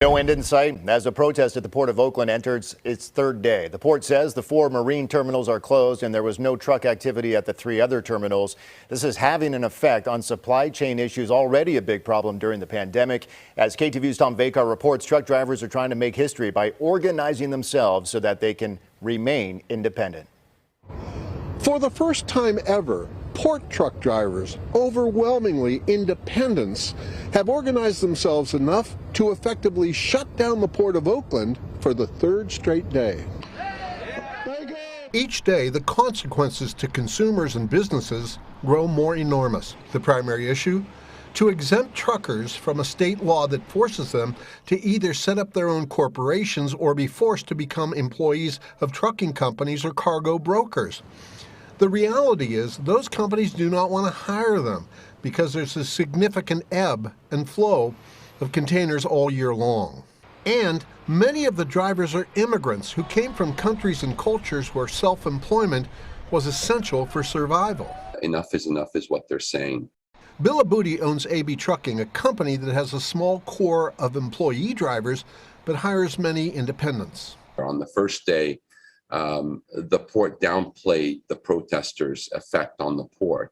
No end in sight as a protest at the Port of Oakland enters its third day. The port says the 4 marine terminals are closed and there was no truck activity at the 3 other terminals. This is having an effect on supply chain issues, already a big problem during the pandemic. As KTVU's Tom Vakar reports, truck drivers are trying to make history by organizing themselves so that they can remain independent. For the first time ever, port truck drivers, overwhelmingly independents, have organized themselves enough to effectively shut down the Port of Oakland for the third straight day. Each day, the consequences to consumers and businesses grow more enormous. The primary issue? To exempt truckers from a state law that forces them to either set up their own corporations or be forced to become employees of trucking companies or cargo brokers. The reality is those companies do not want to hire them because there's a significant ebb and flow of containers all year long. And many of the drivers are immigrants who came from countries and cultures where self-employment was essential for survival. Enough is what they're saying. Bill Abudi owns AB Trucking, a company that has a small core of employee drivers but hires many independents. On the first day, the port downplayed the protesters' effect on the port,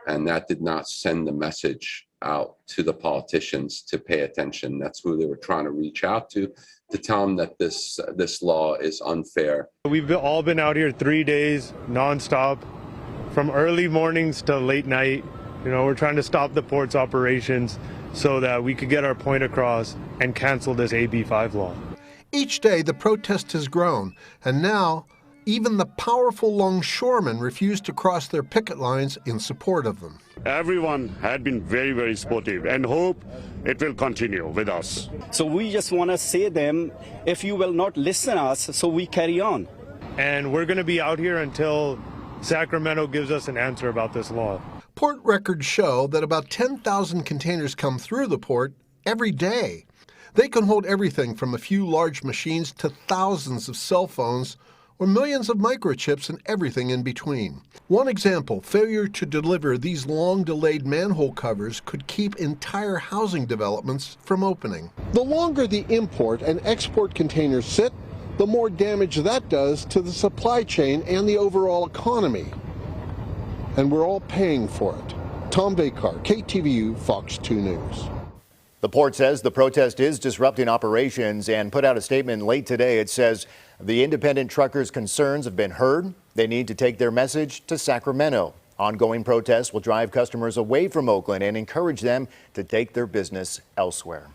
and that did not send the message out to the politicians to pay attention. That's who they were trying to reach out to tell them that this law is unfair. We've all been out here 3 days nonstop, from early mornings to late night. You know, we're trying to stop the port's operations so that we could get our point across and cancel this AB 5 law. Each day, the protest has grown, and now even the powerful longshoremen refuse to cross their picket lines in support of them. Everyone had been very, very supportive and hope it will continue with us. So we just want to say them, if you will not listen to us, so we carry on. And we're going to be out here until Sacramento gives us an answer about this law. Port records show that about 10,000 containers come through the port every day. They can hold everything from a few large machines to thousands of cell phones or millions of microchips and everything in between. One example, failure to deliver these long-delayed manhole covers could keep entire housing developments from opening. The longer the import and export containers sit, the more damage that does to the supply chain and the overall economy. And we're all paying for it. Tom Vakar, KTVU, Fox 2 News. The port says the protest is disrupting operations and put out a statement late today. It says the independent truckers' concerns have been heard. They need to take their message to Sacramento. Ongoing protests will drive customers away from Oakland and encourage them to take their business elsewhere.